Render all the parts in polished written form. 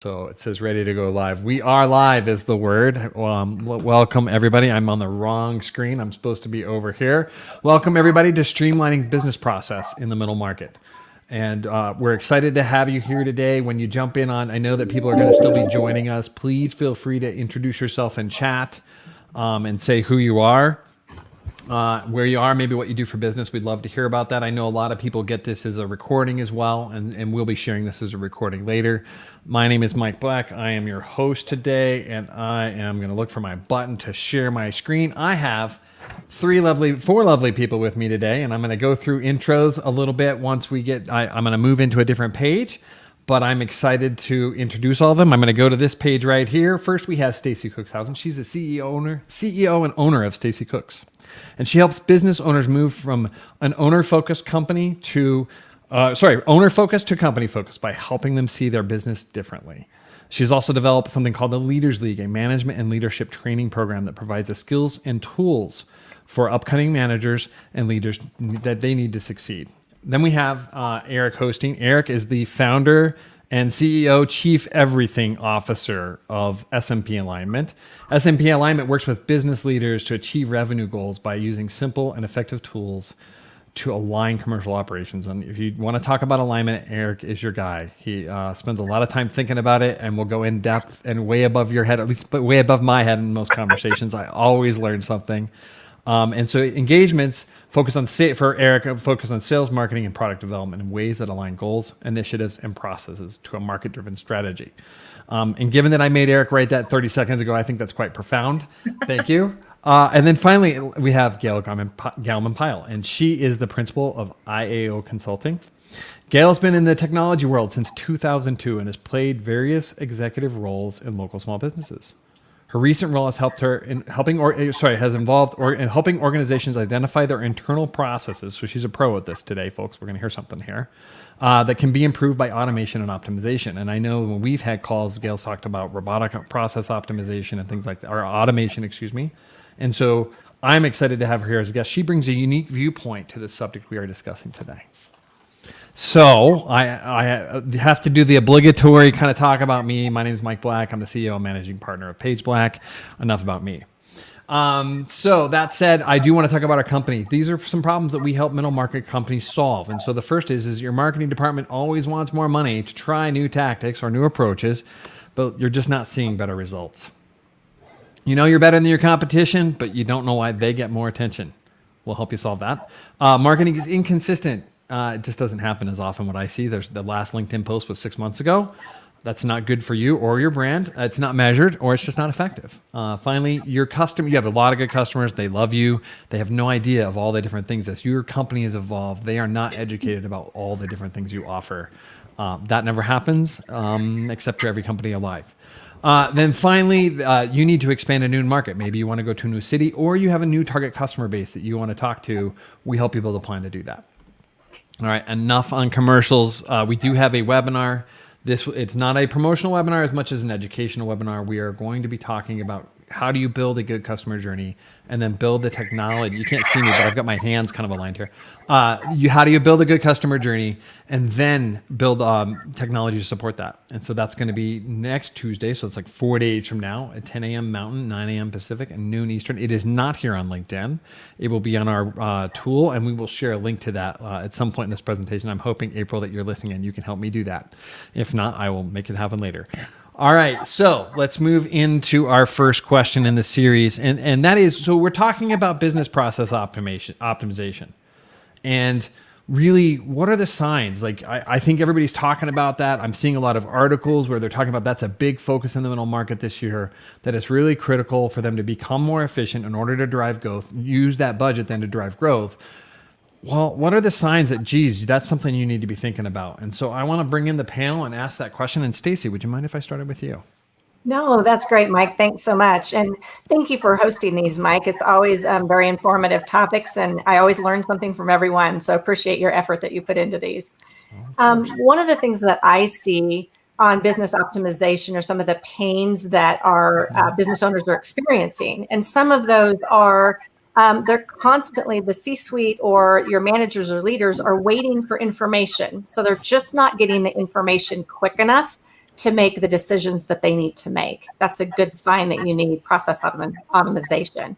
So it says ready to go live. We are live is the word. Welcome everybody. I'm on the wrong screen. I'm supposed to be over here. Welcome everybody to Streamlining Business Process in the Middle Market. And we're excited to have you here today. When you jump in on, I know that people are going to still be joining us. Please feel free to introduce yourself in chat and say who you are. Where you are, maybe what you do for business. We'd love to hear about that. I know a lot of people get this as a recording as well, and we'll be sharing this as a recording later. My name is Mike Black. I am your host today, and I am going to look for my button to share my screen. I have four lovely people with me today, and I'm going to go through intros a little bit once we get, I'm going to move into a different page, but I'm excited to introduce all of them. I'm going to go to this page right here. First, we have Stacy Cookshausen. She's the CEO and owner of Stacy Cooks. And she helps business owners move from an owner-focused company to, owner-focused to company-focused by helping them see their business differently. She's also developed something called the Leaders League, a management and leadership training program that provides the skills and tools for upcoming managers and leaders that they need to succeed. Then we have Eric hosting. Eric is the founder and CEO, Chief Everything Officer of SMP Alignment. SMP Alignment works with business leaders to achieve revenue goals by using simple and effective tools to align commercial operations. And if you want to talk about alignment, Eric is your guy. He spends a lot of time thinking about it and will go in depth and way above your head, at least but way above my head in most conversations. I always learn something. And so engagements focus on sales, marketing, and product development in ways that align goals, initiatives, and processes to a market-driven strategy. And given that I made Eric write that 30 seconds ago, I think that's quite profound. Thank you. And then finally, we have Gail Gallman-Pyle, and she is the principal of IAO Consulting. Gail's been in the technology world since 2002 and has played various executive roles in local small businesses. Her recent role has helping organizations identify their internal processes. So she's a pro at this today, folks. We're going to hear something here that can be improved by automation and optimization. And I know when we've had calls, Gail's talked about robotic process optimization and things like that, or automation, excuse me. And so I'm excited to have her here as a guest. She brings a unique viewpoint to the subject we are discussing today. So I have to do the obligatory kind of talk about me. My name is Mike Black. I'm the CEO and managing partner of Page Black. Enough about me. So that said, I do want to talk about our company. These are some problems that we help middle market companies solve. And so the first is your marketing department always wants more money to try new tactics or new approaches, but you're just not seeing better results. You know you're better than your competition, but you don't know why they get more attention. We'll help you solve that. Marketing is inconsistent. It just doesn't happen as often. What I see, there's the last LinkedIn post was 6 months ago. That's not good for you or your brand. It's not measured, or it's just not effective. Finally, your customer, you have a lot of good customers. They love you. They have no idea of all the different things. As your company has evolved, they are not educated about all the different things you offer. That never happens, except for every company alive. Then finally, you need to expand a new market. Maybe you want to go to a new city, or you have a new target customer base that you want to talk to. We help you build a plan to do that. All right, enough on commercials. We do have a webinar. It's not a promotional webinar as much as an educational webinar. We are going to be talking about how do you build a good customer journey and then build the technology. You can't see me, but I've got my hands kind of aligned here. How do you build a good customer journey and then build technology to support that? And so that's going to be next Tuesday. So it's like 4 days from now at 10 a.m. Mountain, 9 a.m. Pacific, and noon Eastern. It is not here on LinkedIn. It will be on our tool, and we will share a link to that at some point in this presentation. I'm hoping, April, that you're listening and you can help me do that. If not, I will make it happen later. All right, so let's move into our first question in the series, and that is, so we're talking about business process optimization, and really, what are the signs? Like, I think everybody's talking about that. I'm seeing a lot of articles where they're talking about that's a big focus in the middle market this year, that it's really critical for them to become more efficient in order to drive growth, use that budget then to drive growth. Well, what are the signs that, geez, that's something you need to be thinking about? And so I want to bring in the panel and ask that question. And Stacy, would you mind if I started with you? No, that's great, Mike. Thanks so much. And thank you for hosting these, Mike. It's always very informative topics, and I always learn something from everyone. So appreciate your effort that you put into these. One of the things that I see on business optimization are some of the pains that our business owners are experiencing. And some of those are they're constantly, the C-suite or your managers or leaders are waiting for information. So they're just not getting the information quick enough to make the decisions that they need to make. That's a good sign that you need process automation.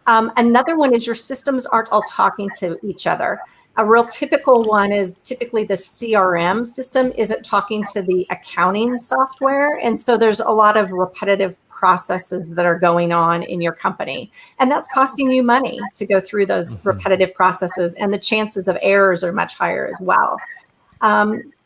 Another one is your systems aren't all talking to each other. A real typical one is typically the CRM system isn't talking to the accounting software. And so there's a lot of repetitive processes that are going on in your company. And that's costing you money to go through those repetitive processes. And the chances of errors are much higher as well.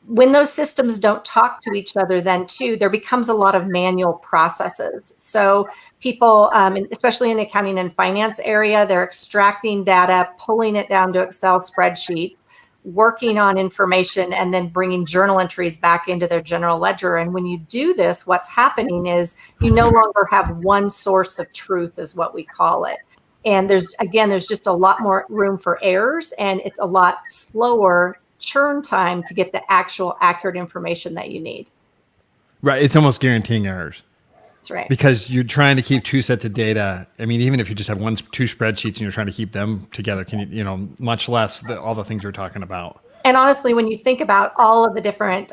When those systems don't talk to each other, then too, there becomes a lot of manual processes. So people, especially in the accounting and finance area, they're extracting data, pulling it down to Excel spreadsheets, working on information, and then bringing journal entries back into their general ledger. And when you do this, what's happening is you no longer have one source of truth, is what we call it. And there's just a lot more room for errors, and it's a lot slower churn time to get the actual accurate information that you need. Right. It's almost guaranteeing errors. That's right. Because you're trying to keep two sets of data. I mean, even if you just have two spreadsheets and you're trying to keep them together, much less all the things you're talking about. And honestly, when you think about all of the different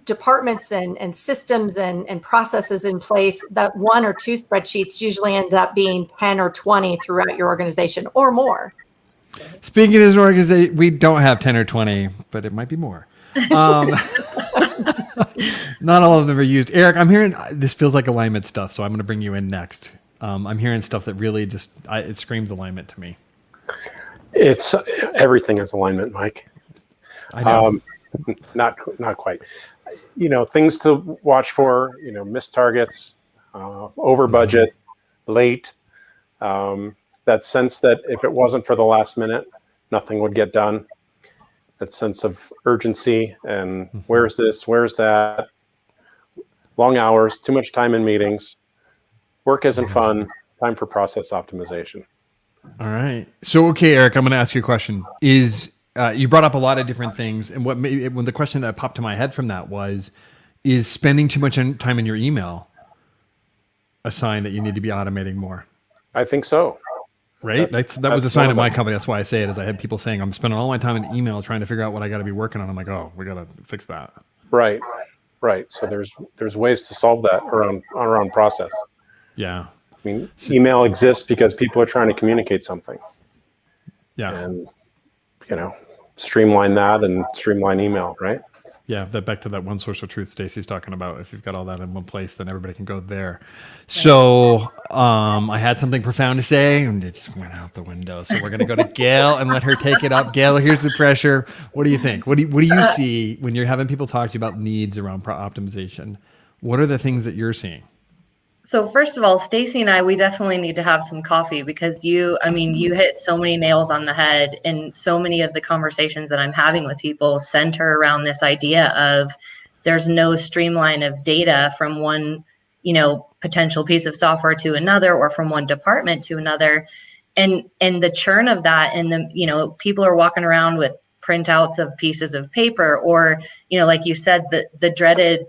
departments and systems and processes in place, that one or two spreadsheets usually end up being 10 or 20 throughout your organization or more. Speaking as an organization, we don't have 10 or 20, but it might be more. Not all of them are used. Eric, I'm hearing, this feels like alignment stuff, so I'm going to bring you in next. I'm hearing stuff that really it screams alignment to me. It's everything is alignment, Mike. I know. Not quite. Things to watch for, missed targets, over budget, late, that sense that if it wasn't for the last minute, nothing would get done. That sense of urgency and where's this, where's that, long hours, too much time in meetings, work isn't fun, time for process optimization. All right. So, okay, Eric, I'm going to ask you a question. You brought up a lot of different things, and when the question that popped to my head from that is spending too much time in your email a sign that you need to be automating more? I think so. Right? That was a sign at my company. That's why I say it, is I had people saying, I'm spending all my time in email trying to figure out what I got to be working on. I'm like, oh, we got to fix that. Right. So there's ways to solve that around process. Yeah. I mean, email exists because people are trying to communicate something. Yeah. And, streamline that and streamline email, right? Yeah, back to that one source of truth Stacy's talking about. If you've got all that in one place, then everybody can go there. So I had something profound to say, and it just went out the window. So we're going to go to Gail and let her take it up. Gail, here's the pressure. What do you think? What do you see when you're having people talk to you about needs around optimization? What are the things that you're seeing? So first of all, Stacy and we definitely need to have some coffee, because you hit so many nails on the head, and so many of the conversations that I'm having with people center around this idea of there's no streamline of data from one, potential piece of software to another, or from one department to another. And the churn of that, and people are walking around with printouts of pieces of paper, or, like you said, the dreaded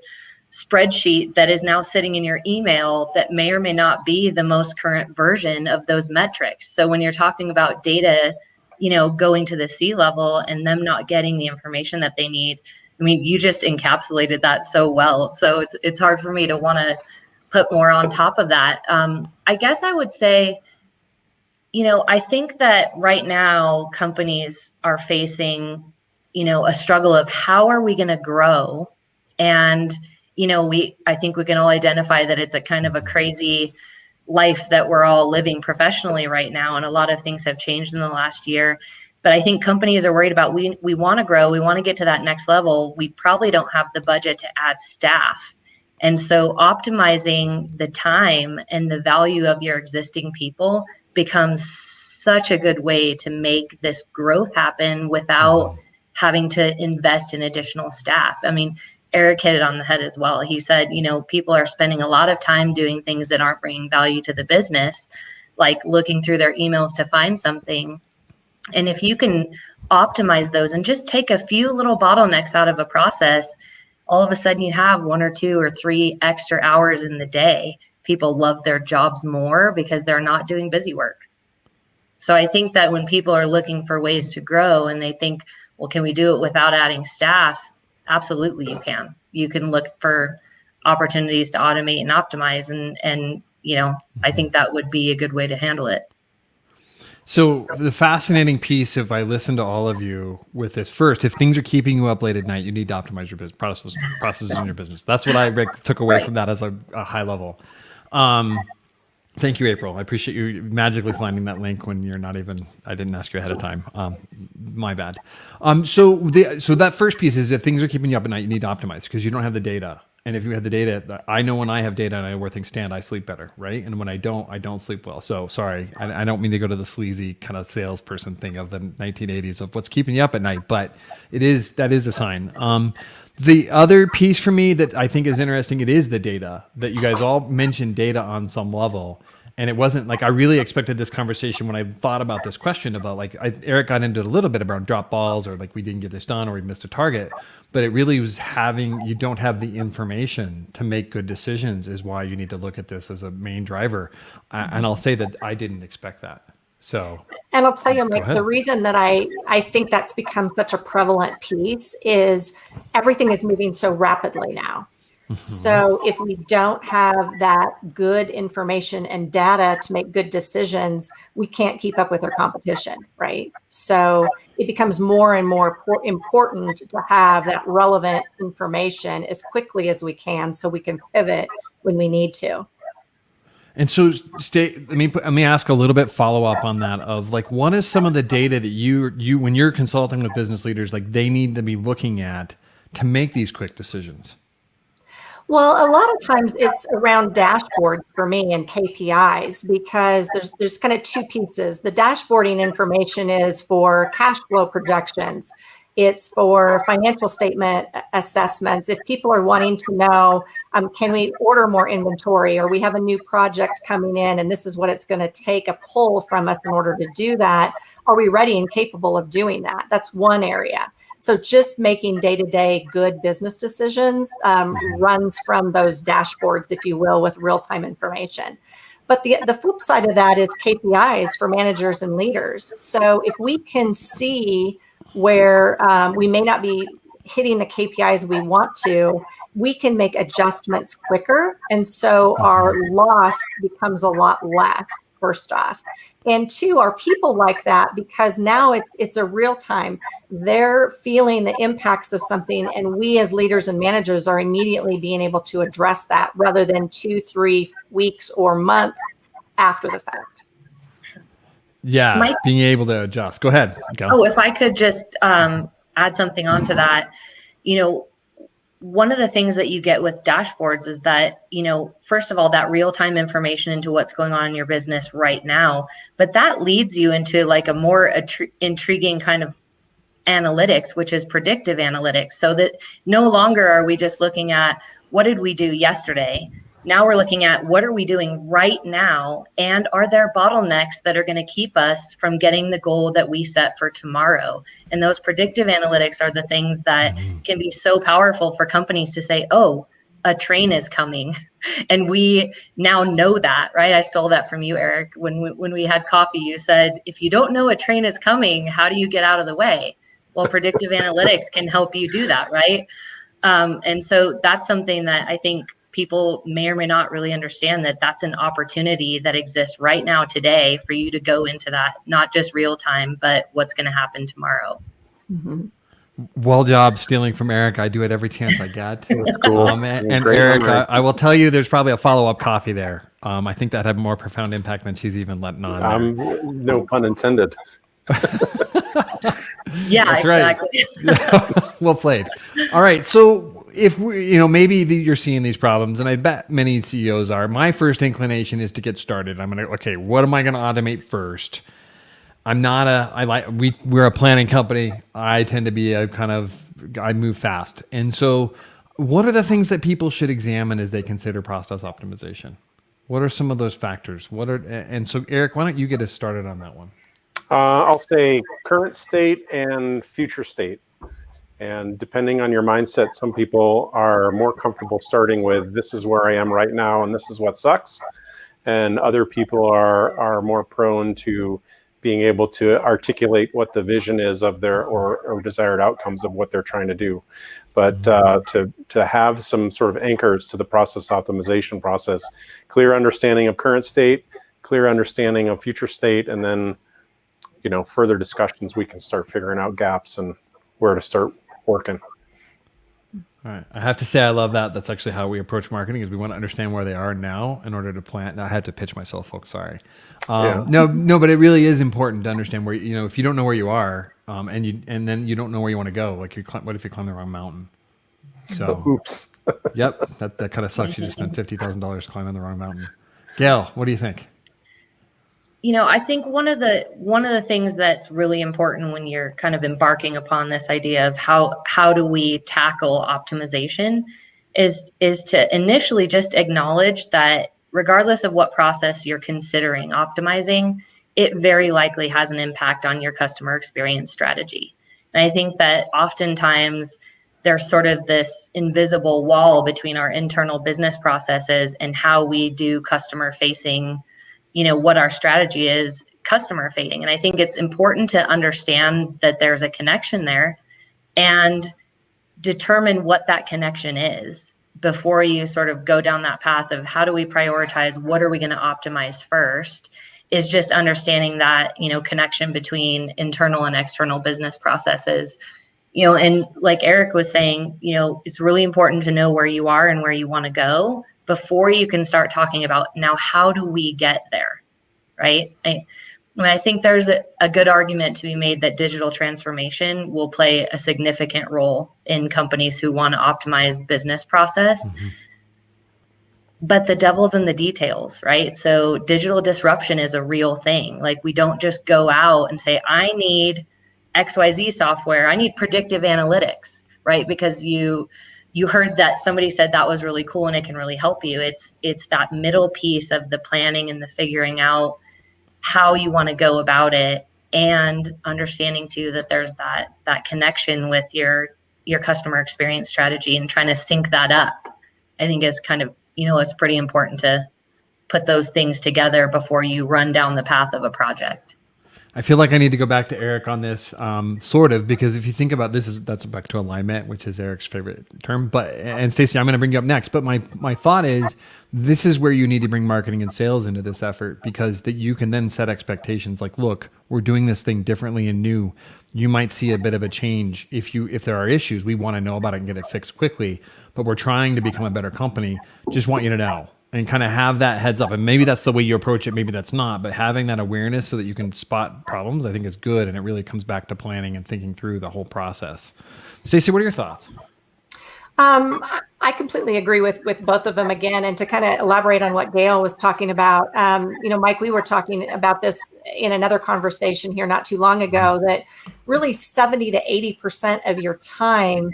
spreadsheet that is now sitting in your email that may or may not be the most current version of those metrics. So when you're talking about data, going to the C-level and them not getting the information that they need, you just encapsulated that so well. So it's hard for me to want to put more on top of that. I guess I would say, I think that right now companies are facing, a struggle of how are we going to grow? And I think we can all identify that it's a kind of a crazy life that we're all living professionally right now. And a lot of things have changed in the last year. But I think companies are worried about, we want to grow, we want to get to that next level. We probably don't have the budget to add staff. And so optimizing the time and the value of your existing people becomes such a good way to make this growth happen without having to invest in additional staff. Eric hit it on the head as well. He said, people are spending a lot of time doing things that aren't bringing value to the business, like looking through their emails to find something. And if you can optimize those and just take a few little bottlenecks out of a process, all of a sudden you have 1 or 2 or 3 extra hours in the day. People love their jobs more because they're not doing busy work. So I think that when people are looking for ways to grow and they think, well, can we do it without adding staff? Absolutely, you can. you can look for opportunities to automate and optimize. And I think that would be a good way to handle it. So the fascinating piece, if I listen to all of you with this, first, if things are keeping you up late at night, you need to optimize your business processes in your business. That's what I took away from that as a high level. Thank you, April. I appreciate you magically finding that link when you're not even, I didn't ask you ahead of time. My bad. So that first piece is if things are keeping you up at night, you need to optimize because you don't have the data. And if you have the data, I know when I have data and I know where things stand, I sleep better, right? And when I don't sleep well. So sorry, I don't mean to go to the sleazy kind of salesperson thing of the 1980s of what's keeping you up at night, but that is a sign. The other piece for me that I think is interesting, it is the data that you guys all mentioned data on some level. And it wasn't like I really expected this conversation when I thought about this question about like Eric got into it a little bit about drop balls or like we didn't get this done or we missed a target, but it really was you don't have the information to make good decisions is why you need to look at this as a main driver. And I'll say that I didn't expect that. So, and I'll tell you, Mike, the reason that I think that's become such a prevalent piece is everything is moving so rapidly now. So if we don't have that good information and data to make good decisions, we can't keep up with our competition, right? So it becomes more and more important to have that relevant information as quickly as we can so we can pivot when we need to. And so let me ask a little bit follow up on that of like, what is some of the data that you when you're consulting with business leaders, like they need to be looking at to make these quick decisions? Well, a lot of times it's around dashboards for me and KPIs because there's kind of two pieces. The dashboarding information is for cash flow projections. It's for financial statement assessments. If people are wanting to know, can we order more inventory or we have a new project coming in and this is what it's going to take a pull from us in order to do that. Are we ready and capable of doing that? That's one area. So just making day-to-day good business decisions runs from those dashboards, if you will, with real-time information. But the flip side of that is KPIs for managers and leaders. So if we can see where we may not be hitting the KPIs we want to, we can make adjustments quicker. And so our loss becomes a lot less, first off. And two, are people like that because now it's a real time. They're feeling the impacts of something, and we as leaders and managers are immediately being able to address that rather than 2-3 weeks or months after the fact. Yeah, Mike, being able to adjust. Go ahead. Go. Oh, if I could just add something onto that, one of the things that you get with dashboards is that, first of all, that real-time information into what's going on in your business right now, but that leads you into like a more intriguing kind of analytics, which is predictive analytics. So that no longer are we just looking at what did we do yesterday? Now we're looking at what are we doing right now? And are there bottlenecks that are going to keep us from getting the goal that we set for tomorrow? And those predictive analytics are the things that can be so powerful for companies to say, oh, a train is coming. And we now know that, right? I stole that from you, Eric. When we had coffee, you said, if you don't know a train is coming, how do you get out of the way? Well, predictive analytics can help you do that, right? And so that's something that I think people may or may not really understand, that that's an opportunity that exists right now today for you to go into that, not just real time, but what's going to happen tomorrow. Mm-hmm. Well job stealing from Eric. I do it every chance I get. That's cool. And Eric, I will tell you, there's probably a follow-up coffee there. I think that had more profound impact than she's even letting on. No pun intended. Yeah, that's exactly. Right. Well played. All right. So if maybe you're seeing these problems, and I bet many CEOs are, my first inclination is to get started. I'm going to, okay, what am I going to automate first? We're a planning company. I tend to be I move fast. And so what are the things that people should examine as they consider process optimization? What are some of those factors? And so Eric, why don't you get us started on that one? I'll say current state and future state. And depending on your mindset, some people are more comfortable starting with this is where I am right now and this is what sucks. And other people are more prone to being able to articulate what the vision is of their or desired outcomes of what they're trying to do. But to have some sort of anchors to the process optimization process, clear understanding of current state, clear understanding of future state, and then, you know, further discussions, we can start figuring out gaps and where to start working. All right. I have to say, I love that. That's actually how we approach marketing, is we want to understand where they are now in order to plan. I had to pitch myself, folks. Sorry. No, but it really is important to understand where, you know, if you don't know where you are, and then you don't know where you want to go. Like what if you climb the wrong mountain? So, oops. Yep. That kind of sucks. You just spent $50,000 climbing the wrong mountain. Gail, what do you think? You know, I think one of the things that's really important when you're kind of embarking upon this idea of how do we tackle optimization is to initially just acknowledge that regardless of what process you're considering optimizing, it very likely has an impact on your customer experience strategy. And I think that oftentimes there's sort of this invisible wall between our internal business processes and how we do customer facing, you know, what our strategy is customer facing. And I think it's important to understand that there's a connection there and determine what that connection is before you sort of go down that path of how do we prioritize, what are we going to optimize first, is just understanding that, you know, connection between internal and external business processes. You know, and like Eric was saying, you know, it's really important to know where you are and where you want to go before you can start talking about, now, how do we get there, right? I think there's a good argument to be made that digital transformation will play a significant role in companies who want to optimize business process. Mm-hmm. But the devil's in the details, right? So digital disruption is a real thing. Like, we don't just go out and say, I need XYZ software, I need predictive analytics, right? Because you heard that somebody said that was really cool and it can really help you. It's that middle piece of the planning and the figuring out how you want to go about it, and understanding too that there's that connection with your customer experience strategy and trying to sync that up. I think is kind of, you know, it's pretty important to put those things together before you run down the path of a project. I feel like I need to go back to Eric on this, sort of, because if you think about this, that's back to alignment, which is Eric's favorite term. And Stacey, I'm going to bring you up next. But my thought is, this is where you need to bring marketing and sales into this effort, because that you can then set expectations. Like, look, we're doing this thing differently and new. You might see a bit of a change. If there are issues, we want to know about it and get it fixed quickly. But we're trying to become a better company. Just want you to know. And kind of have that heads up. And maybe that's the way you approach it, maybe that's not, but having that awareness so that you can spot problems, I think is good. And it really comes back to planning and thinking through the whole process. Stacey, what are your thoughts? I completely agree with both of them again. And to kind of elaborate on what Gail was talking about, you know, Mike, we were talking about this in another conversation here not too long ago, that really 70 to 80% of your time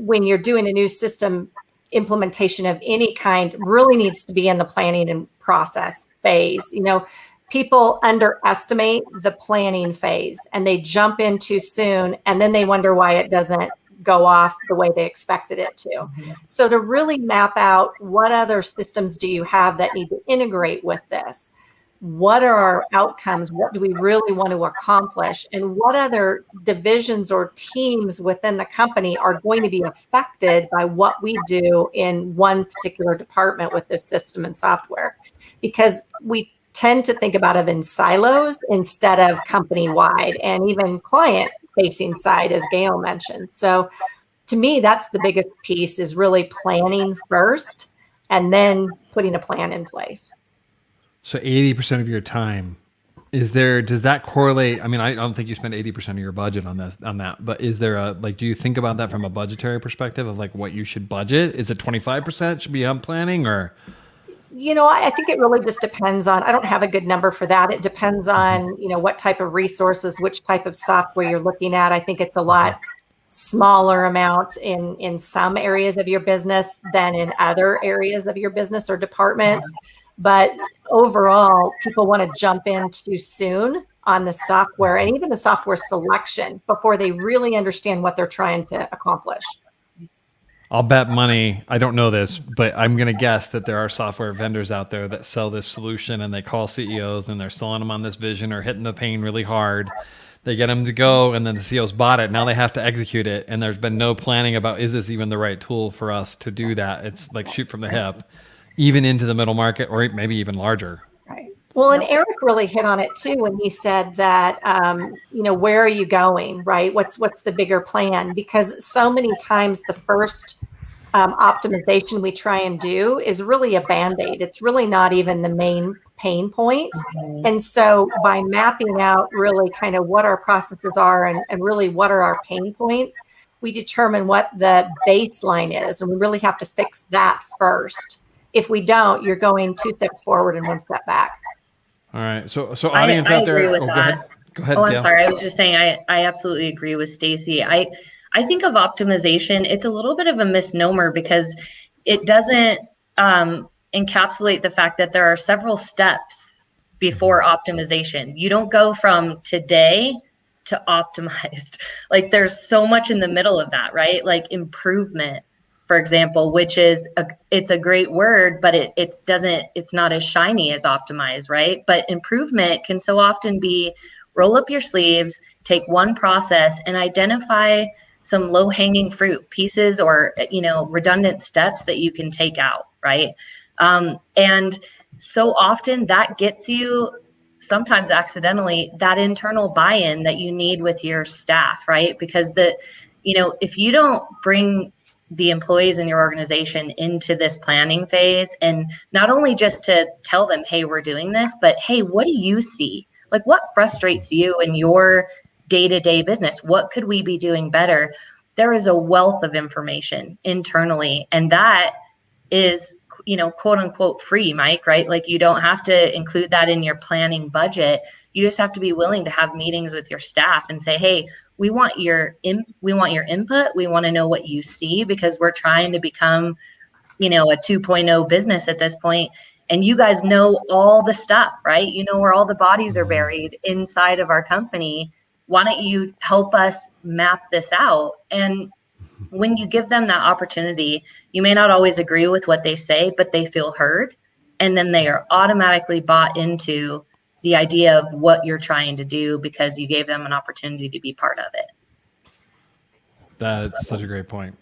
when you're doing a new system implementation of any kind really needs to be in the planning and process phase. You know, people underestimate the planning phase and they jump in too soon, and then they wonder why it doesn't go off the way they expected it to. Mm-hmm. So to really map out, what other systems do you have that need to integrate with this? What are our outcomes? What do we really want to accomplish? And what other divisions or teams within the company are going to be affected by what we do in one particular department with this system and software? Because we tend to think about it in silos instead of company-wide and even client-facing side, as Gail mentioned. So to me, that's the biggest piece, is really planning first and then putting a plan in place. So 80% of your time, does that correlate? I mean, I don't think you spend 80% of your budget on that, but is there do you think about that from a budgetary perspective of like what you should budget? Is it 25% should be on planning, or? You know, I think it really just depends on, I don't have a good number for that. It depends on, you know, what type of resources, which type of software you're looking at. I think it's a lot smaller amount in some areas of your business than in other areas of your business or departments. But overall, people want to jump in too soon on the software and even the software selection before they really understand what they're trying to accomplish. I'll bet money, I don't know this, but I'm going to guess that there are software vendors out there that sell this solution and they call CEOs and they're selling them on this vision or hitting the pain really hard. They get them to go and then the CEOs bought it. Now they have to execute it. And there's been no planning about, is this even the right tool for us to do that? It's like shoot from the hip, even into the middle market or maybe even larger. Right. Well, and Eric really hit on it too when he said that, where are you going, right? What's the bigger plan? Because so many times the first optimization we try and do is really a Band-Aid. It's really not even the main pain point. Mhm. And so by mapping out really kind of what our processes are and really what are our pain points, we determine what the baseline is. And we really have to fix that first. If we don't, you're going 2 steps forward and 1 step back. All right. So audience out there. Agree with Go that. ahead. Go ahead. Oh, I'm Gail. sorry. I was just saying I absolutely agree with Stacy. I think of optimization, it's a little bit of a misnomer because it doesn't encapsulate the fact that there are several steps before optimization. You don't go from today to optimized. Like there's so much in the middle of that, right? Like improvement, for example, which is it's a great word, but it's not as shiny as optimize, right? But improvement can so often be roll up your sleeves, take one process and identify some low-hanging fruit pieces or redundant steps that you can take out, right? And so often that gets you, sometimes accidentally, that internal buy-in that you need with your staff, right? Because if you don't bring the employees in your organization into this planning phase, and not only just to tell them, hey, we're doing this, but hey, what do you see? Like what frustrates you in your day-to-day business? What could we be doing better? There is a wealth of information internally, and that is, quote unquote free, Mike, right? Like you don't have to include that in your planning budget. You just have to be willing to have meetings with your staff and say, hey, we want your input. We want to know what you see because we're trying to become, a 2.0 business at this point. And you guys know all the stuff, right? You know where all the bodies are buried inside of our company. Why don't you help us map this out? And when you give them that opportunity, you may not always agree with what they say, but they feel heard. And then they are automatically bought into the idea of what you're trying to do because you gave them an opportunity to be part of it. That's such a great point.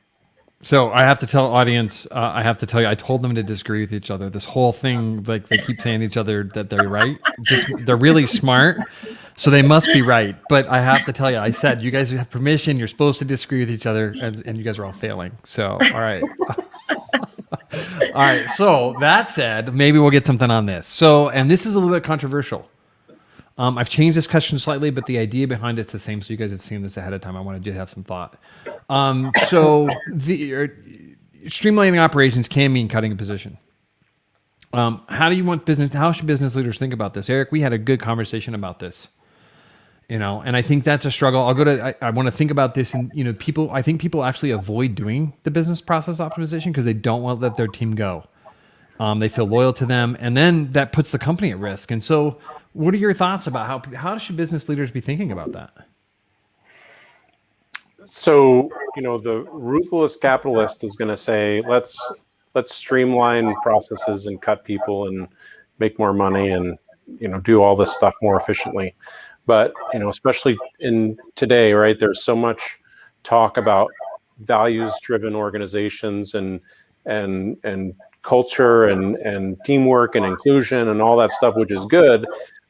So I have to tell audience, I have to tell you, I told them to disagree with each other. This whole thing, like they keep saying to each other that they're right. They're really smart, so they must be right. But I have to tell you, I said, you guys have permission. You're supposed to disagree with each other, and you guys are all failing. So, all right. All right. So that said, maybe we'll get something on this. So, and this is a little bit controversial. I've changed this question slightly, but the idea behind it's the same. So you guys have seen this ahead of time. I wanted you to have some thought. So the streamlining operations can mean cutting a position. How should business leaders think about this? Eric, we had a good conversation about this, and I think that's a struggle. I want to think about this and, I think people actually avoid doing the business process optimization because they don't want to let their team go. They feel loyal to them, and then that puts the company at risk. And so what are your thoughts about how should business leaders be thinking about that? So, the ruthless capitalist is going to say, let's streamline processes and cut people and make more money and, do all this stuff more efficiently. But, especially in today, right, there's so much talk about values-driven organizations and culture and teamwork and inclusion and all that stuff, which is good.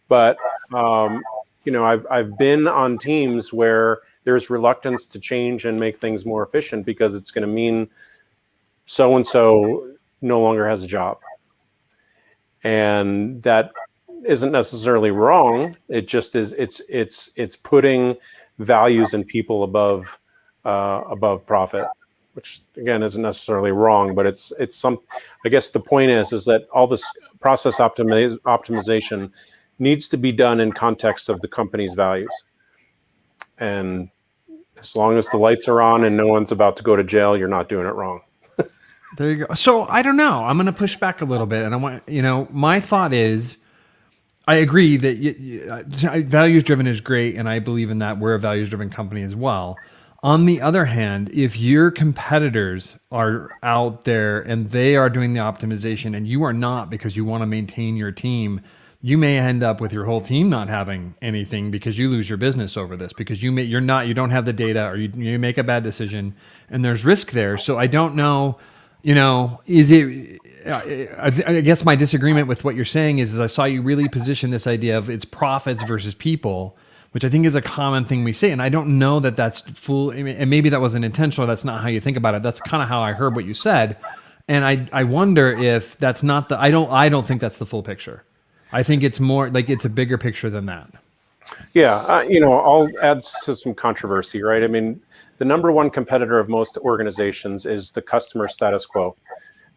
But, I've been on teams where there's reluctance to change and make things more efficient because it's going to mean so-and-so no longer has a job. And that isn't necessarily wrong. It just is, it's putting values and people above profit, which again isn't necessarily wrong, but it's I guess the point is that all this process optimization needs to be done in context of the company's values. And as long as the lights are on and no one's about to go to jail, you're not doing it wrong. There you go. So I don't know. I'm going to push back a little bit. And I want, my thought is, I agree that values driven is great. And I believe in that. We're a values driven company as well. On the other hand, if your competitors are out there and they are doing the optimization and you are not because you want to maintain your team, you may end up with your whole team not having anything because you lose your business over this because you don't have the data, or you make a bad decision and there's risk there. So I don't know, is it, I guess my disagreement with what you're saying is I saw you really position this idea of it's profits versus people, which I think is a common thing we say. And I don't know that that's full, and maybe that wasn't intentional. That's not how you think about it. That's kind of how I heard what you said. And I wonder if that's not I don't think that's the full picture. I think it's more like it's a bigger picture than that. Yeah, I'll add to some controversy, right? I mean, the number one competitor of most organizations is the customer status quo.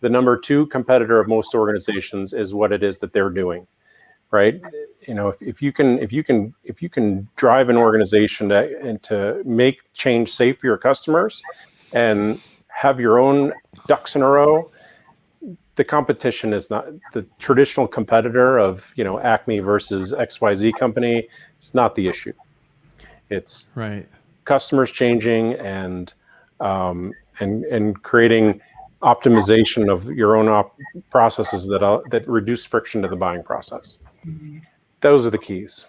The number two competitor of most organizations is what it is that they're doing, right? If you can drive an organization to make change safe for your customers and have your own ducks in a row, the competition is not the traditional competitor of, Acme versus XYZ company. It's not the issue. It's right. Customers changing and creating optimization of your own processes that reduce friction to the buying process. Mm-hmm. Those are the keys.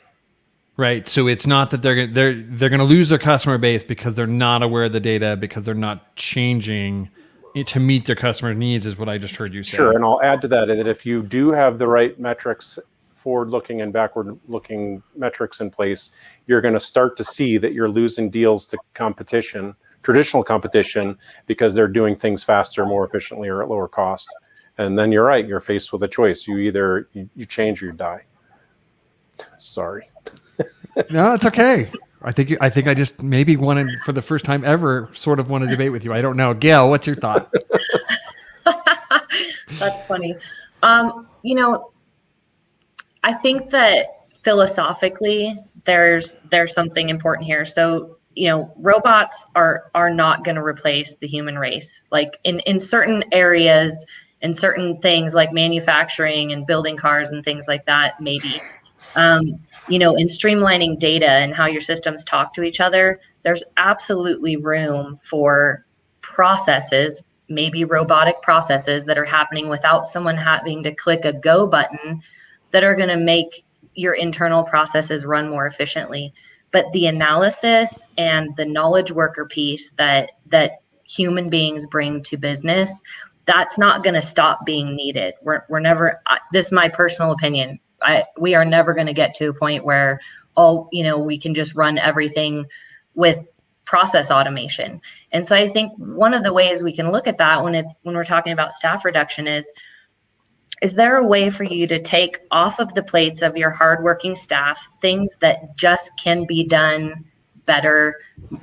Right. So it's not that they're going to lose their customer base because they're not aware of the data, because they're not changing it to meet their customer needs, is what I just heard you say. Sure. And I'll add to that if you do have the right metrics, forward-looking and backward-looking metrics in place, you're going to start to see that you're losing deals to competition, traditional competition, because they're doing things faster, more efficiently, or at lower cost. And then you're right. You're faced with a choice. You either you change or you die. Sorry. No, it's okay. I think I just maybe wanted, for the first time ever, sort of want to debate with you. I don't know. Gail, what's your thought? That's funny. I think that philosophically there's something important here. So, robots are not going to replace the human race. Like in certain areas and certain things like manufacturing and building cars and things like that, maybe. In streamlining data and how your systems talk to each other, there's absolutely room for processes, maybe robotic processes that are happening without someone having to click a go button, that are going to make your internal processes run more efficiently. But the analysis and the knowledge worker piece that human beings bring to business, that's not going to stop being needed. We're never, this is my personal opinion, we are never going to get to a point where we can just run everything with process automation. And so I think one of the ways we can look at that when we're talking about staff reduction is there a way for you to take off of the plates of your hardworking staff things that just can be done better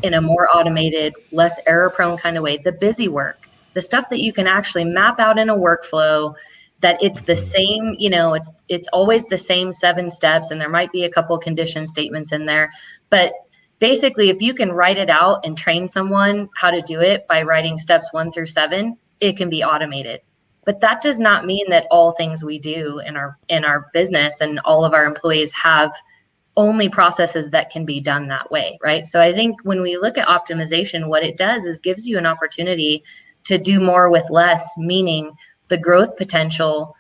in a more automated, less error-prone kind of way, the busy work, the stuff that you can actually map out in a workflow, that it's the same, it's always the same 7 steps, and there might be a couple condition statements in there. But basically, if you can write it out and train someone how to do it by writing steps 1 through 7, it can be automated. But that does not mean that all things we do in our business and all of our employees have only processes that can be done that way, right? So I think when we look at optimization, what it does is gives you an opportunity to do more with less, meaning the growth potential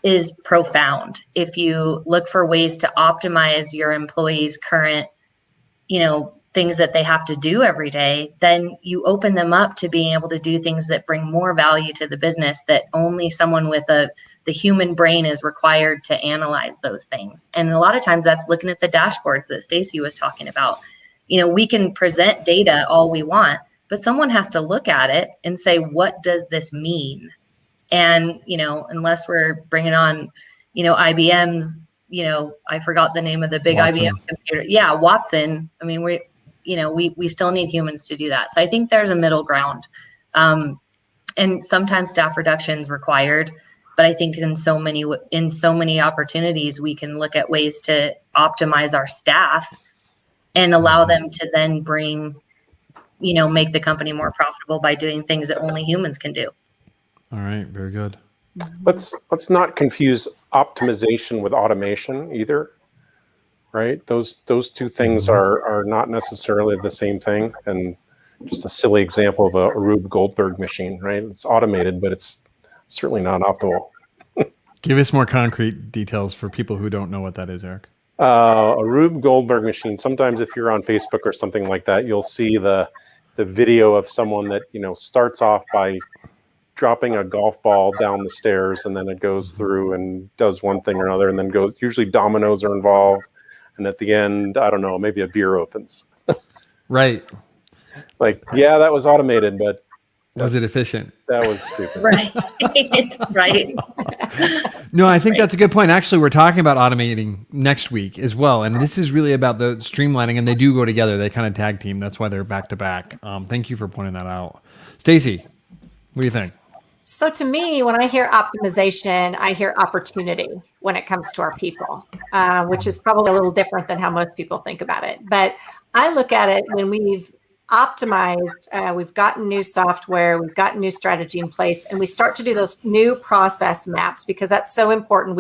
is profound. If you look for ways to optimize your employees' current, things that they have to do every day, then you open them up to being able to do things that bring more value to the business, that only someone with the human brain is required to analyze those things. And a lot of times that's looking at the dashboards that Stacy was talking about. We can present data all we want, but someone has to look at it and say, what does this mean? And, unless we're bringing on, IBM's, I forgot the name of the big Watson. IBM computer. Yeah, Watson. I mean, we still need humans to do that. So I think there's a middle ground. And sometimes staff reduction is required, but I think in so many opportunities, we can look at ways to optimize our staff and allow them to then make the company more profitable by doing things that only humans can do. All right, very good. Let's not confuse optimization with automation either, right? Those two things are not necessarily the same thing. And just a silly example of a Rube Goldberg machine, right? It's automated, but it's certainly not optimal. Give us more concrete details for people who don't know what that is, Eric. A Rube Goldberg machine. Sometimes if you're on Facebook or something like that, you'll see the video of someone that, starts off by dropping a golf ball down the stairs, and then it goes through and does one thing or another, and then usually dominoes are involved. And at the end, I don't know, maybe a beer opens. Right. Like, yeah, that was automated, but was it efficient? That was stupid. Right. Right. No, I think that's a good point. Actually, we're talking about automating next week as well. And this is really about the streamlining, and they do go together. They kind of tag team. That's why they're back to back. Thank you for pointing that out. Stacy, what do you think? So to me, when I hear optimization, I hear opportunity when it comes to our people, which is probably a little different than how most people think about it. But I look at it when we've optimized, we've gotten new software, we've got new strategy in place, and we start to do those new process maps, because that's so important.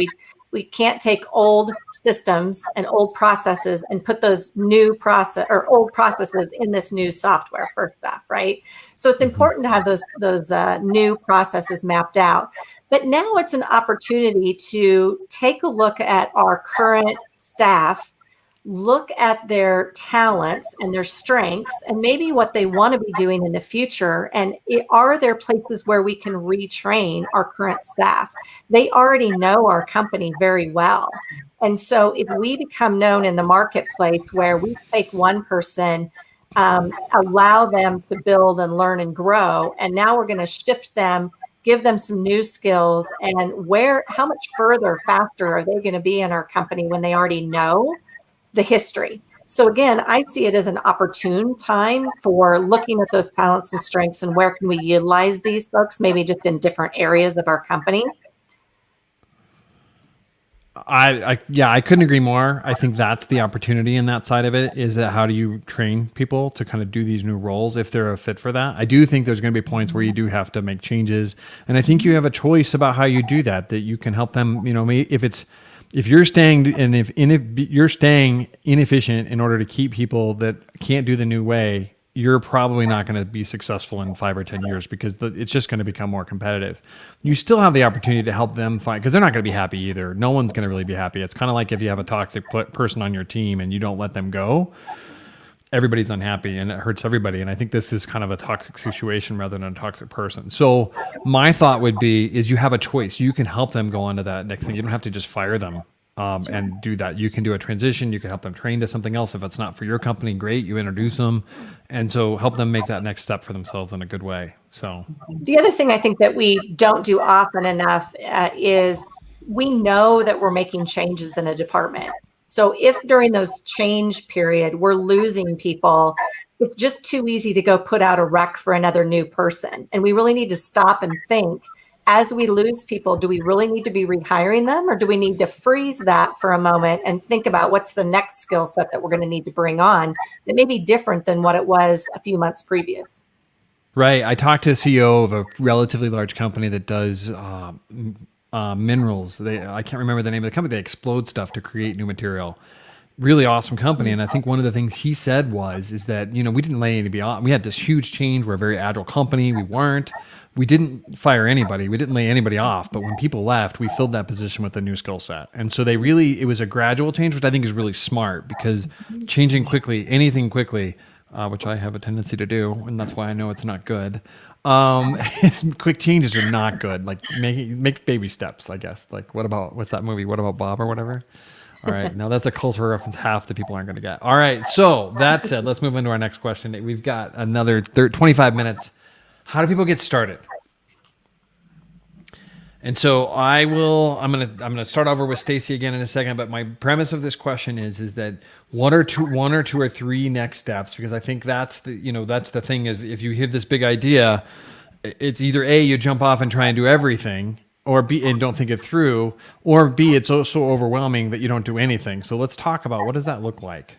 We can't take old systems and old processes and put those new process or old processes in this new software for stuff, right? So it's important to have those new processes mapped out. But now it's an opportunity to take a look at our current staff, look at their talents and their strengths, and maybe what they want to be doing in the future. And are there places where we can retrain our current staff? They already know our company very well. And so if we become known in the marketplace where we take one person, allow them to build and learn and grow, and now we're going to shift them, give them some new skills, and how much further, faster are they going to be in our company when they already know the history? So again, I see it as an opportune time for looking at those talents and strengths and where can we utilize these folks, maybe just in different areas of our company. I couldn't agree more. I think that's the opportunity in that side of it, is that how do you train people to kind of do these new roles if they're a fit for that? I do think there's going to be points where you do have to make changes. And I think you have a choice about how you do that you can help them, if you're staying you're staying inefficient in order to keep people that can't do the new way, you're probably not going to be successful in 5 or 10 years, because it's just going to become more competitive. You still have the opportunity to help them find, because they're not going to be happy either. No one's going to really be happy. It's kind of like if you have a toxic person on your team and you don't let them go, everybody's unhappy and it hurts everybody. And I think this is kind of a toxic situation rather than a toxic person. So my thought would be, is you have a choice. You can help them go on to that next thing. You don't have to just fire them. And do that. You can do a transition. You can help them train to something else. If it's not for your company, great. You introduce them. And so help them make that next step for themselves in a good way. So the other thing I think that we don't do often enough is we know that we're making changes in a department. So if during those change period, we're losing people, it's just too easy to go put out a rec for another new person. And we really need to stop and think, as we lose people, do we really need to be rehiring them, or do we need to freeze that for a moment and think about what's the next skill set that we're going to need to bring on that may be different than what it was a few months previous? Right. I talked to a CEO of a relatively large company that does minerals. I can't remember the name of the company. They explode stuff to create new material. Really awesome company. And I think one of the things he said is that, we didn't lay anybody off. We had this huge change. We're a very agile company. We didn't fire anybody. We didn't lay anybody off. But when people left, we filled that position with a new skill set. And so it was a gradual change, which I think is really smart, because changing quickly, anything quickly, which I have a tendency to do, and that's why I know it's not good. Quick changes are not good. Like make baby steps, I guess. Like what's that movie? What About Bob or whatever? All right. Now that's a cultural reference half the people aren't going to get. All right. So that said, let's move into our next question. We've got another 25 minutes. How do people get started? And so I'm going to start over with Stacy again in a second, but my premise of this question is that one or two or three next steps, because I think that's the thing, is if you have this big idea, it's either A, you jump off and try and do everything, or B, and don't think it through, or B, it's so overwhelming that you don't do anything. So let's talk about, what does that look like?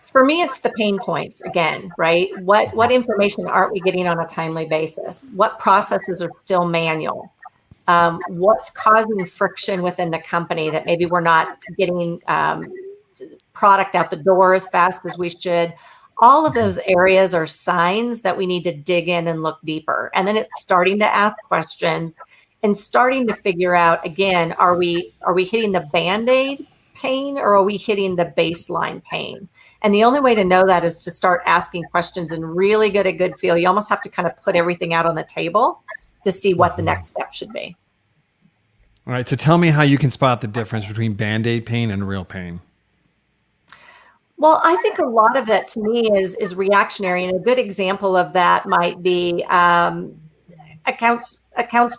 For me, it's the pain points again, right? What information aren't we getting on a timely basis? What processes are still manual? What's causing friction within the company that maybe we're not getting product out the door as fast as we should? All of those areas are signs that we need to dig in and look deeper. And then it's starting to ask questions and starting to figure out, again, are we hitting the Band-Aid pain or are we hitting the baseline pain? And the only way to know that is to start asking questions and really get a good feel. You almost have to kind of put everything out on the table to see what the next step should be. All right. So tell me how you can spot the difference between Band-Aid pain and real pain. Well, I think a lot of it to me is reactionary, and a good example of that might be accounts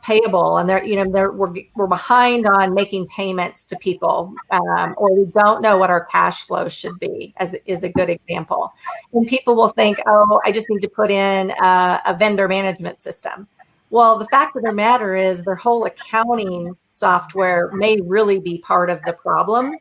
payable, and we're behind on making payments to people, or we don't know what our cash flow should be, as is a good example. And people will think, oh, I just need to put in a vendor management system. Well, the fact of the matter is their whole accounting software may really be part of the problem.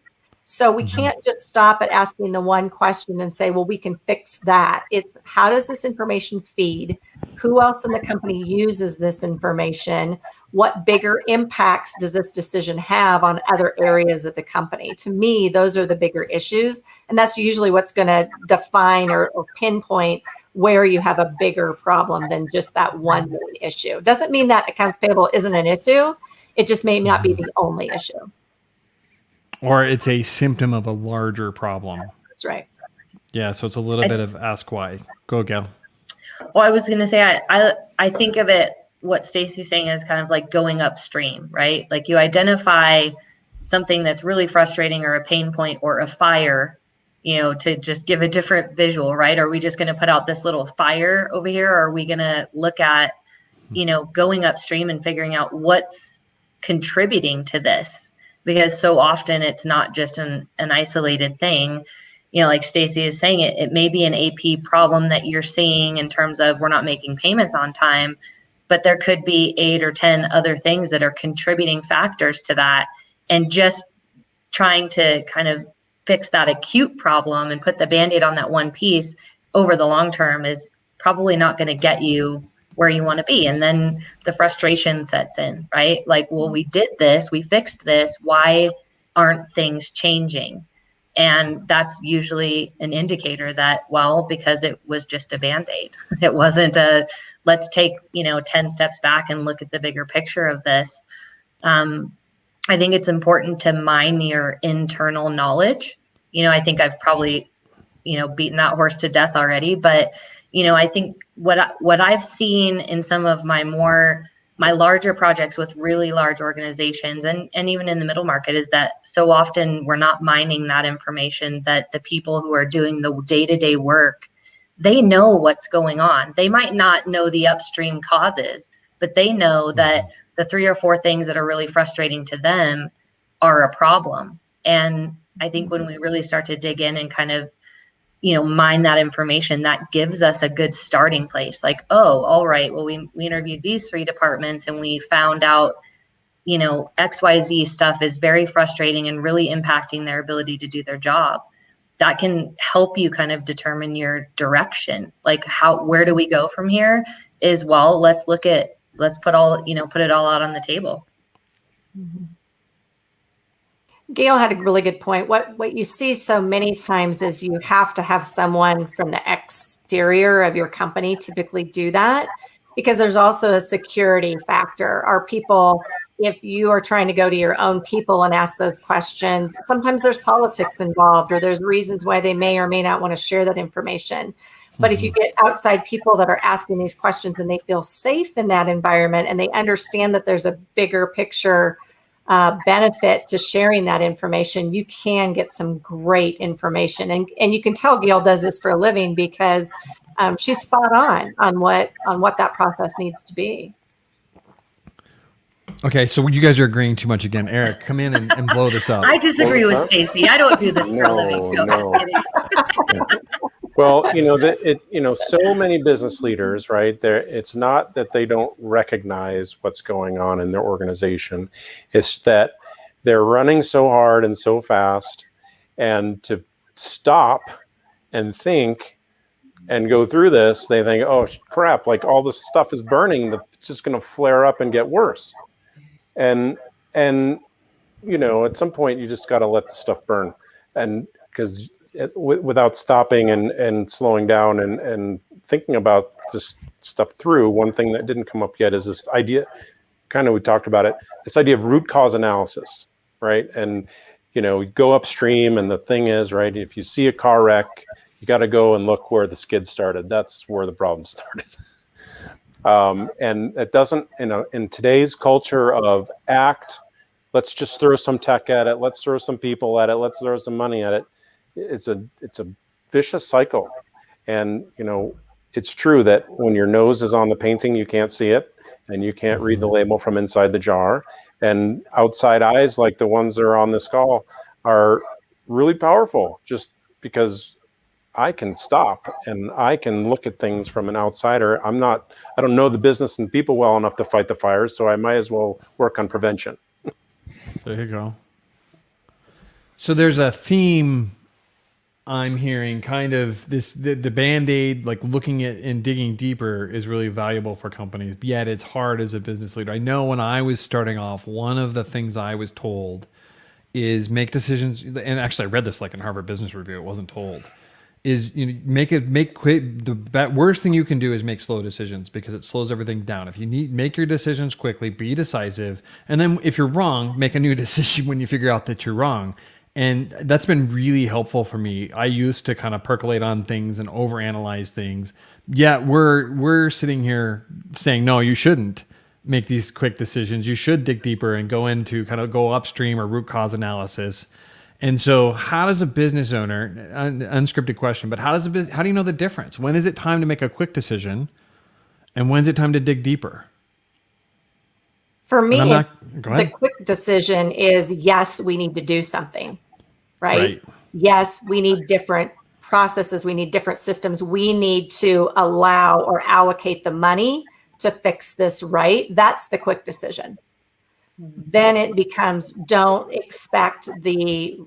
So we can't just stop at asking the one question and say, well, we can fix that. It's how does this information feed? Who else in the company uses this information? What bigger impacts does this decision have on other areas of the company? To me, those are the bigger issues. And that's usually what's going to define or pinpoint where you have a bigger problem than just that one main issue. Doesn't mean that accounts payable isn't an issue. It just may not be the only issue. Or it's a symptom of a larger problem. That's right. Yeah, so it's a little bit of ask why. Go, Gail. Well, I was going to say, I think of it, what Stacy's saying is kind of like going upstream, right? Like you identify something that's really frustrating or a pain point or a fire, to just give a different visual, right? Are we just going to put out this little fire over here? Or are we going to look at, going upstream and figuring out what's contributing to this? Because so often it's not just an isolated thing. Like Stacy is saying, it may be an AP problem that you're seeing in terms of we're not making payments on time, but there could be 8 or 10 other things that are contributing factors to that. And just trying to kind of fix that acute problem and put the Band-Aid on that one piece over the long term is probably not going to get you where you want to be. And then the frustration sets in, right? Like, well, we did this, we fixed this. Why aren't things changing? And that's usually an indicator that, well, because it was just a Band-Aid. It wasn't let's take, 10 steps back and look at the bigger picture of this. I think it's important to mine your internal knowledge. I think I've probably, beaten that horse to death already, but I think what I've seen in some of my larger projects with really large organizations and even in the middle market is that so often we're not mining that information, that the people who are doing the day-to-day work, they know what's going on. They might not know the upstream causes, but they know that the 3 or 4 things that are really frustrating to them are a problem. And I think when we really start to dig in and kind of mine that information, that gives us a good starting place. Like, oh, all right, well, we interviewed these 3 departments and we found out, XYZ stuff is very frustrating and really impacting their ability to do their job. That can help you kind of determine your direction. Like where do we go from here? Is, well, let's put it all out on the table. Mm-hmm. Gail had a really good point. What you see so many times is you have to have someone from the exterior of your company typically do that, because there's also a security factor. Are people, if you are trying to go to your own people and ask those questions, sometimes there's politics involved or there's reasons why they may or may not want to share that information. But if you get outside people that are asking these questions and they feel safe in that environment and they understand that there's a bigger picture benefit to sharing that information, you can get some great information. And you can tell Gail does this for a living because she's spot on what that process needs to be. Okay, so you guys are agreeing too much again. Eric, come in and blow this up. I disagree with Stacy. I don't do this for a living. No. Just kidding. Well, so many business leaders, right? It's not that they don't recognize what's going on in their organization. It's that they're running so hard and so fast, and to stop and think and go through this, they think, oh crap, like all this stuff is burning. It's just going to flare up and get worse. And at some point you just got to let the stuff burn, and because without stopping and slowing down and thinking about this stuff through, one thing that didn't come up yet is this idea, kind of we talked about it, this idea of root cause analysis, right? And, you go upstream, and the thing is, right, if you see a car wreck, you got to go and look where the skid started. That's where the problem started. And it doesn't, in today's culture of let's just throw some tech at it, let's throw some people at it, let's throw some money at it. It's a vicious cycle. And, it's true that when your nose is on the painting, you can't see it, and you can't read the label from inside the jar. And outside eyes, like the ones that are on this call, are really powerful, just because I can stop and I can look at things from an outsider. I don't know the business and people well enough to fight the fires, so I might as well work on prevention. There you go. So there's a theme I'm hearing, kind of the Band-Aid, like looking at and digging deeper is really valuable for companies, yet it's hard as a business leader. I know when I was starting off, one of the things I was told is make decisions, and actually I read this like in Harvard Business Review, it wasn't told, is make quick. The worst thing you can do is make slow decisions, because it slows everything down. If you make your decisions quickly, be decisive, and then if you're wrong, make a new decision when you figure out that you're wrong. And that's been really helpful for me. I used to kind of percolate on things and overanalyze things. Yet we're sitting here saying, no, you shouldn't make these quick decisions. You should dig deeper and go upstream or root cause analysis. And so how does a business owner, unscripted question, but how do you know the difference? When is it time to make a quick decision, and when's it time to dig deeper? For me, the quick decision is, yes, we need to do something, right? Yes, we need different processes. We need different systems. We need to allow or allocate the money to fix this, right? That's the quick decision. Then it becomes, don't expect the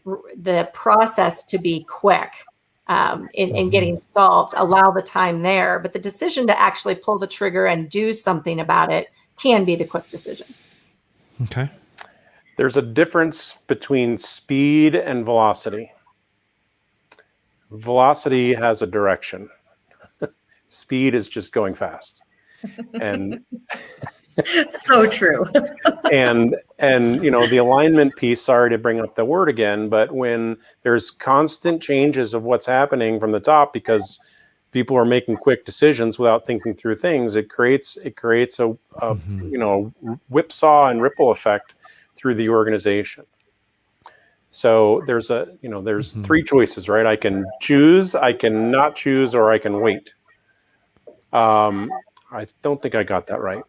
process to be quick in getting solved. Allow the time there. But the decision to actually pull the trigger and do something about it can be the quick decision. Okay. There's a difference between speed and velocity. Velocity has a direction. Speed is just going fast. And so true. and the alignment piece, sorry to bring up the word again, but when there's constant changes of what's happening from the top, because people are making quick decisions without thinking through things, it creates a whipsaw and ripple effect through the organization. So there's three choices, right? I can choose, I can not choose, or I can wait. I don't think I got that right.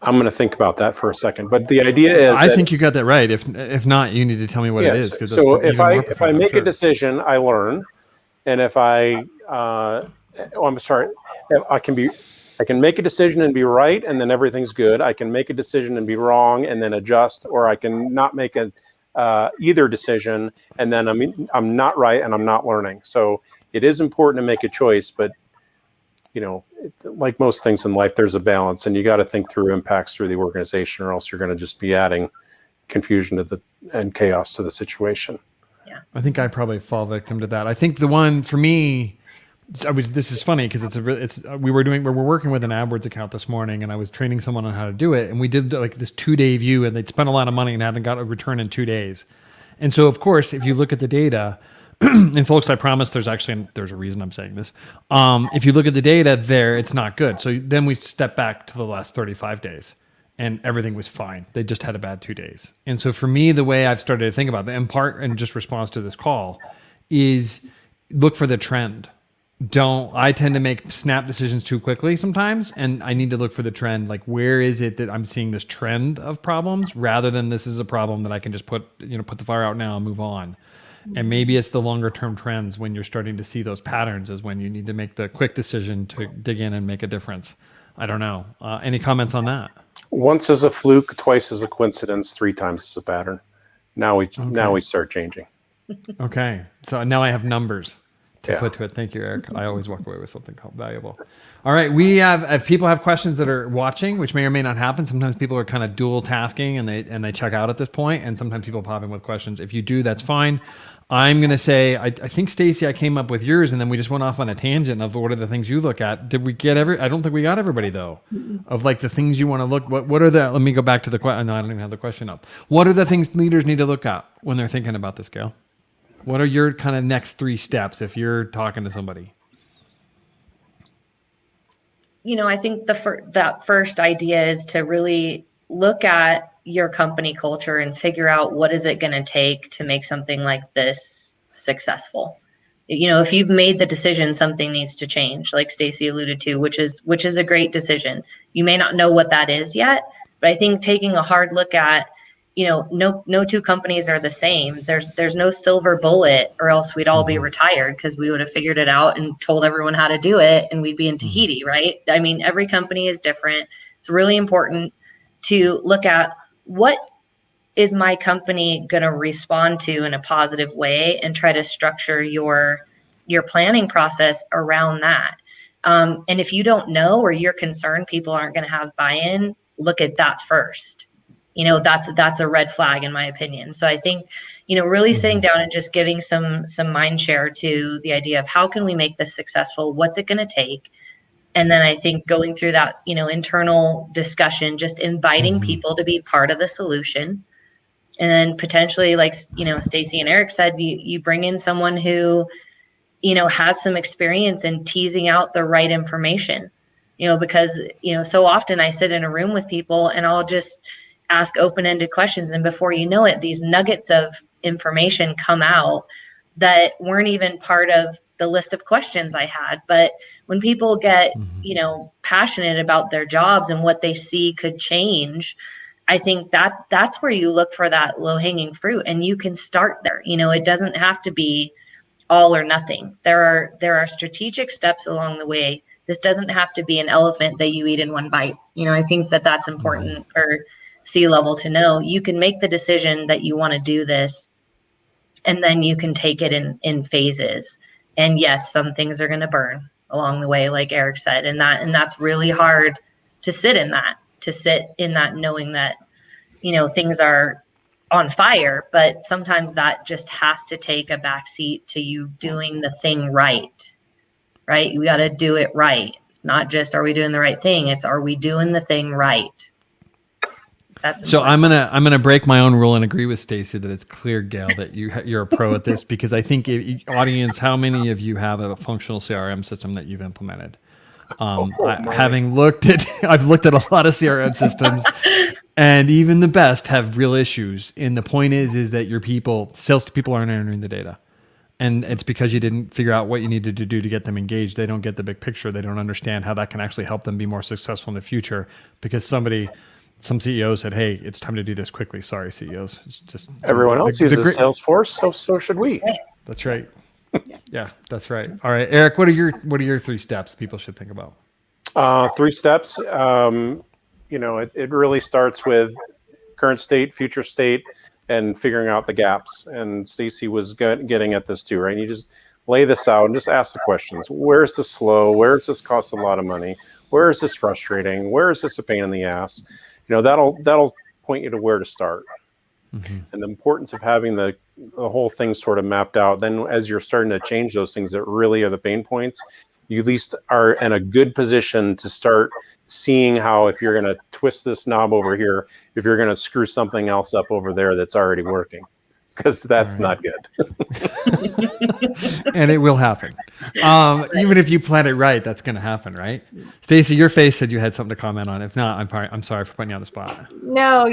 I'm going to think about that for a second. But the idea is, I think you got that right. If not, you need to tell me what it is. So if I make a decision, I learn. And if I can make a decision and be right, and then everything's good. I can make a decision and be wrong, and then adjust, or I can not make either decision, and then I'm not right, and I'm not learning. So it is important to make a choice, but like most things in life, there's a balance, and you got to think through impacts through the organization, or else you're going to just be adding confusion and chaos to the situation. Yeah, I think I probably fall victim to that. I think the one for me, this is funny because we're working with an AdWords account this morning, and I was training someone on how to do it, and we did like this 2-day view, and they'd spent a lot of money and hadn't got a return in 2 days. And so of course, if you look at the data, and folks, I promise there's a reason I'm saying this. If you look at the data there, it's not good. So then we step back to the last 35 days, and everything was fine. They just had a bad 2 days. And so for me, the way I've started to think about it, in part, and just response to this call, is look for the trend. I tend to make snap decisions too quickly sometimes, and I need to look for the trend. Like, where is it that I'm seeing this trend of problems, rather than this is a problem that I can just put the fire out now and move on. And maybe it's the longer term trends, when you're starting to see those patterns, is when you need to make the quick decision to dig in and make a difference. I don't know. Any comments on that? Once is a fluke, twice is a coincidence, 3 times is a pattern. Now we start changing. Okay. So now I have numbers. Yeah. put to it. Thank you, Eric. I always walk away with something valuable. All right, we have, if people have questions that are watching, which may or may not happen, sometimes people are kind of dual tasking and they check out at this point, and sometimes people pop in with questions. If you do, that's fine. I'm going to say, I think, Stacy, I came up with yours, and then we just went off on a tangent of what are the things you look at. Did we get I don't think we got everybody, though, of like the things you want to look. What are the, let me go back to the question. No, I don't even have the question up. What are the things leaders need to look at when they're thinking about this, Gail? What are your kind of next 3 steps if you're talking to somebody? I think that first idea is to really look at your company culture and figure out what is it going to take to make something like this successful. If you've made the decision, something needs to change, like Stacy alluded to, which is a great decision. You may not know what that is yet, but I think taking a hard look at, no 2 companies are the same. There's no silver bullet, or else we'd all be retired, because we would have figured it out and told everyone how to do it, and we'd be in Tahiti, right? I mean, every company is different. It's really important to look at what is my company going to respond to in a positive way, and try to structure your planning process around that. And if you don't know, or you're concerned people aren't going to have buy-in, look at that first. That's a red flag, in my opinion. So I think, really sitting down and just giving some mind share to the idea of how can we make this successful? What's it going to take? And then I think going through that, internal discussion, just inviting people to be part of the solution. And then potentially, like, Stacy and Eric said, you bring in someone who, has some experience in teasing out the right information, because, so often I sit in a room with people and I'll just ask open-ended questions, and before you know it, these nuggets of information come out that weren't even part of the list of questions I had. But when people get passionate about their jobs and what they see could change, I think that's where you look for that low-hanging fruit, and you can start there. It doesn't have to be all or nothing. There are strategic steps along the way. This doesn't have to be an elephant that you eat in one bite. I think that's important for C-level to know. You can make the decision that you want to do this, and then you can take it in phases. And yes, some things are going to burn along the way, like Eric said, and that's really hard to sit in that knowing that, things are on fire, but sometimes that just has to take a backseat to you doing the thing right? You got to do it right. It's not just, are we doing the right thing? It's, are we doing the thing right? So I'm gonna break my own rule and agree with Stacy that it's clear, Gail, that you're a pro at this, because I think audience, how many of you have a functional CRM system that you've implemented? I've looked at a lot of CRM systems, and even the best have real issues. And the point is that your salespeople aren't entering the data. And it's because you didn't figure out what you needed to do to get them engaged. They don't get the big picture. They don't understand how that can actually help them be more successful in the future, because some CEOs said, "Hey, it's time to do this quickly." Sorry, CEOs. It's just everyone else uses Salesforce, so should we. That's right. Yeah, that's right. All right, Eric, what are your 3 steps people should think about? 3 steps. It really starts with current state, future state, and figuring out the gaps. And Stacy was getting at this too, right? You just lay this out and just ask the questions. Where is this slow? Where is this cost a lot of money? Where is this frustrating? Where is this a pain in the ass? That'll point you to where to start. And the importance of having the whole thing sort of mapped out. Then as you're starting to change those things that really are the pain points, you at least are in a good position to start seeing how, if you're going to twist this knob over here, if you're going to screw something else up over there that's already working, because that's not good. And it will happen. Even if you plan it right, that's going to happen, right? Stacy, your face said you had something to comment on. If not, I'm sorry for putting you on the spot. No,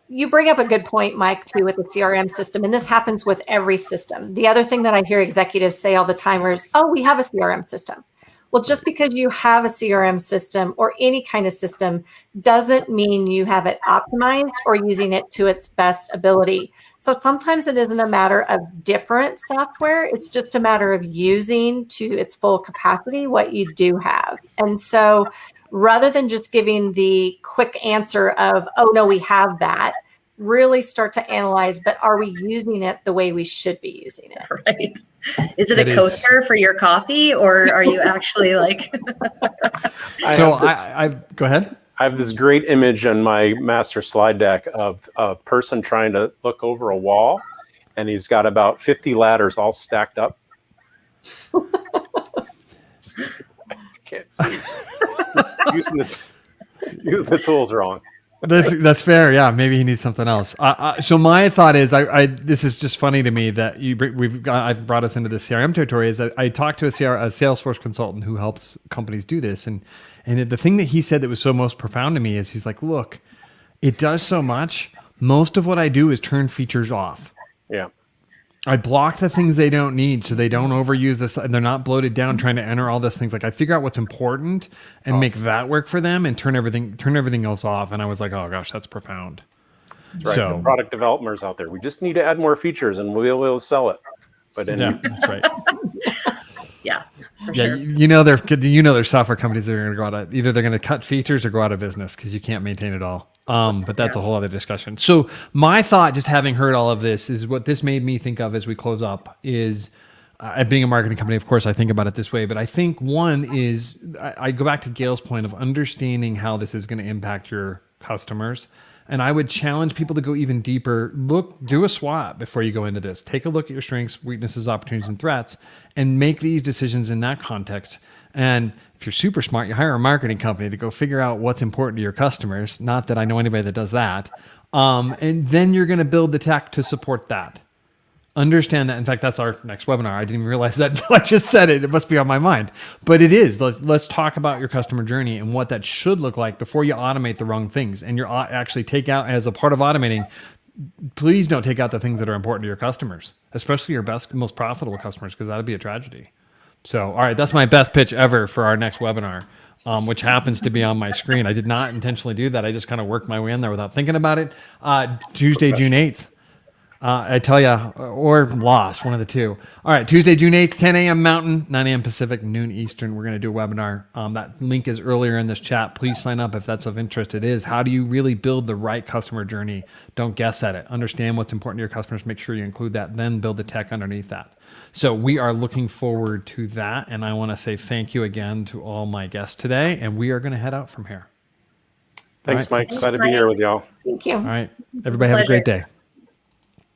you bring up a good point, Mike, too, with the CRM system. And this happens with every system. The other thing that I hear executives say all the time is, oh, we have a CRM system. Well, just because you have a CRM system or any kind of system doesn't mean you have it optimized or using it to its best ability. So sometimes it isn't a matter of different software. It's just a matter of using to its full capacity what you do have. And so rather than just giving the quick answer of, oh, no, we have that, really start to analyze, but are we using it the way we should be using it? Right. Is it That a is- coaster for your coffee, or are you actually like? Go ahead. I have this great image on my master slide deck of a person trying to look over a wall, and he's got about 50 ladders all stacked up. Just, I can't see. Just using the tools wrong. That's fair. Yeah, maybe he needs something else. So my thought is, this is just funny to me that I've brought us into the CRM territory. Is I talked to a Salesforce consultant who helps companies do this, and the thing that he said that was so most profound to me is he's like, look, it does so much. Most of what I do is turn features off. Yeah. I block the things they don't need so they don't overuse this and they're not bloated down trying to enter all these things. Like I figure out what's important and make that work for them and turn everything else off. And I was like, oh gosh, that's profound. That's right. So, the product developers out there, we just need to add more features and we'll be able to sell it. But yeah, that's right. Yeah, for Yeah, sure. there's software companies that are going to go out of, either they're going to cut features or go out of business because you can't maintain it all. But that's a whole other discussion. So my thought, just having heard all of this, is what this made me think of as we close up is, being a marketing company, of course, I think about it this way. But I think one is, I go back to Gail's point of understanding how this is going to impact your customers. And I would challenge people to go even deeper. Do a SWOT before you go into this. Take a look at your strengths, weaknesses, opportunities, and threats, and make these decisions in that context. And if you're super smart, you hire a marketing company to go figure out what's important to your customers. Not that I know anybody that does that. And then you're going to build the tech to support that. Understand that. In fact, that's our next webinar. I didn't even realize that until I just said it. It must be on my mind. But it is. Let's talk about your customer journey and what that should look like before you automate the wrong things. And you're actually take out, as a part of automating, please don't take out the things that are important to your customers, especially your best, most profitable customers, because that'd be a tragedy. So, all right, that's my best pitch ever for our next webinar, which happens to be on my screen. I did not intentionally do that. I just kind of worked my way in there without thinking about it. Tuesday, June 8th. I tell you, or lost, one of the two. All right, Tuesday, June 8th, 10 a.m. Mountain, 9 a.m. Pacific, noon Eastern. We're going to do a webinar. That link is earlier in this chat. Please sign up if that's of interest. It is. How do you really build the right customer journey? Don't guess at it. Understand what's important to your customers. Make sure you include that. Then build the tech underneath that. So we are looking forward to that. And I want to say thank you again to all my guests today. And we are going to head out from here. Thanks, All right. Mike. Glad to be here with y'all. Thank you. All right. Everybody have a great day.